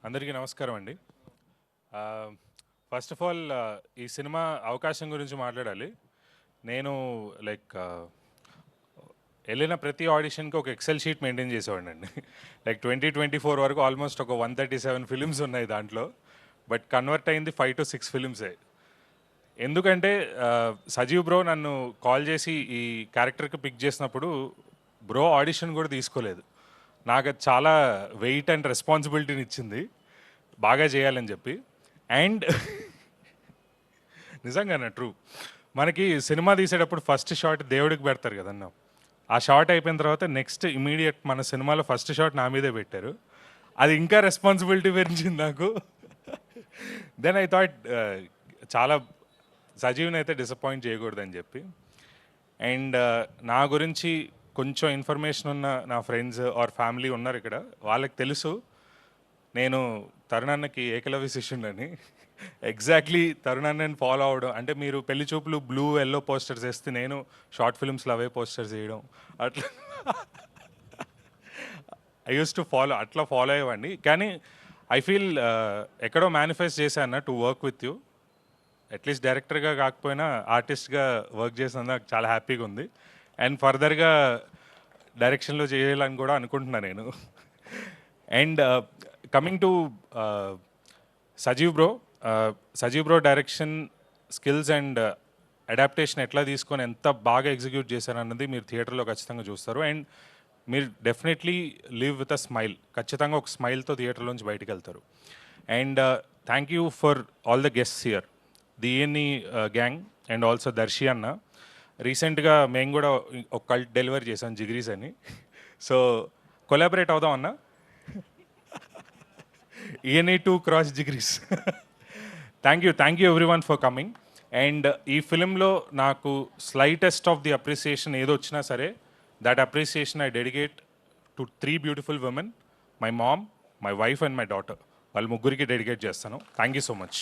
అందరికీ నమస్కారం అండి. ఫస్ట్ ఆఫ్ ఆల్ ఈ సినిమా అవకాశం గురించి మాట్లాడాలి. నేను వెళ్ళిన ప్రతి ఆడిషన్కి ఒక ఎక్సెల్ షీట్ మెయింటైన్ చేసేవాడినండి. 2024 వరకు ఆల్మోస్ట్ ఒక 137 ఫిలిమ్స్ ఉన్నాయి దాంట్లో. బట్ కన్వర్ట్ అయింది 5 to 6 ఫిలిమ్సే. ఎందుకంటే సజీవ్ బ్రో నన్ను కాల్ చేసి ఈ క్యారెక్టర్కి పిక్ చేసినప్పుడు బ్రో ఆడిషన్ కూడా తీసుకోలేదు. నాకు అది చాలా వెయిట్ అండ్ రెస్పాన్సిబిలిటీని ఇచ్చింది, బాగా చేయాలని చెప్పి. అండ్ నిజంగానే ట్రూ, మనకి సినిమా తీసేటప్పుడు ఫస్ట్ షాట్ దేవుడికి పెడతారు కదన్నా. ఆ షాట్ అయిపోయిన తర్వాత నెక్స్ట్ ఇమీడియట్ మన సినిమాలో ఫస్ట్ షాట్ నా మీదే పెట్టారు. అది ఇంకా రెస్పాన్సిబిలిటీ పెంచింది నాకు. దెన్ ఐ థాట్ చాలా సజీవ్ని అయితే డిసప్పాయింట్ చేయకూడదని చెప్పి. అండ్ నా గురించి కొంచెం ఇన్ఫర్మేషన్ ఉన్న నా ఫ్రెండ్స్ ఆర్ ఫ్యామిలీ ఉన్నారు ఇక్కడ, వాళ్ళకి తెలుసు నేను తరుణన్నకి ఏకలవ్య శిష్యుని. ఎగ్జాక్ట్లీ తరుణన్నని ఫాలో అవడం అంటే, మీరు పెళ్లి చూపులు బ్లూ ఎల్లో పోస్టర్స్ వేస్తే నేను షార్ట్ ఫిల్మ్స్లో అవే పోస్టర్స్ వేయడం, అట్లా ఐ యూస్ టు ఫాలో, అట్లా ఫాలో అయ్యేవాడిని. కానీ ఐ ఫీల్ ఎక్కడో మేనిఫెస్ట్ చేశాను to work with you. At least డైరెక్టర్గా కాకపోయినా ఆర్టిస్ట్గా వర్క్ చేసినందుకు నాకు చాలా హ్యాపీగా ఉంది. అండ్ ఫర్దర్గా డైరెక్షన్లో చేయాలని కూడా అనుకుంటున్నాను నేను. And coming to Sajeev bro direction skills and adaptation ఎట్లా తీసుకొని ఎంత బాగా ఎగ్జిక్యూట్ చేశారన్నది మీరు థియేటర్లో ఖచ్చితంగా చూస్తారు. అండ్ మీరు definitely live with a smile, ఖచ్చితంగా ఒక స్మైల్తో థియేటర్లోంచి బయటికి వెళ్తారు. And thank you for all the guests here, the ENE gang and also Darshi అన్న. రీసెంట్గా మేము కూడా ఒక కల్ట్ డెలివరీ చేసాం, జిగ్రీస్ అని. సో కొలాబరేట్ అవుదాం అన్న, ఈఎన్ఈ 2 cross జిగ్రీస్. Thank you everyone for coming. And ఈ ఫిలింలో నాకు స్లైటెస్ట్ ఆఫ్ ది అప్రిసియేషన్ ఏదో వచ్చినా సరే, that appreciation I dedicate to 3 beautiful women, my mom, my wife and my daughter. వాళ్ళ ముగ్గురికి డెడికేట్ చేస్తాను. Thank you so much.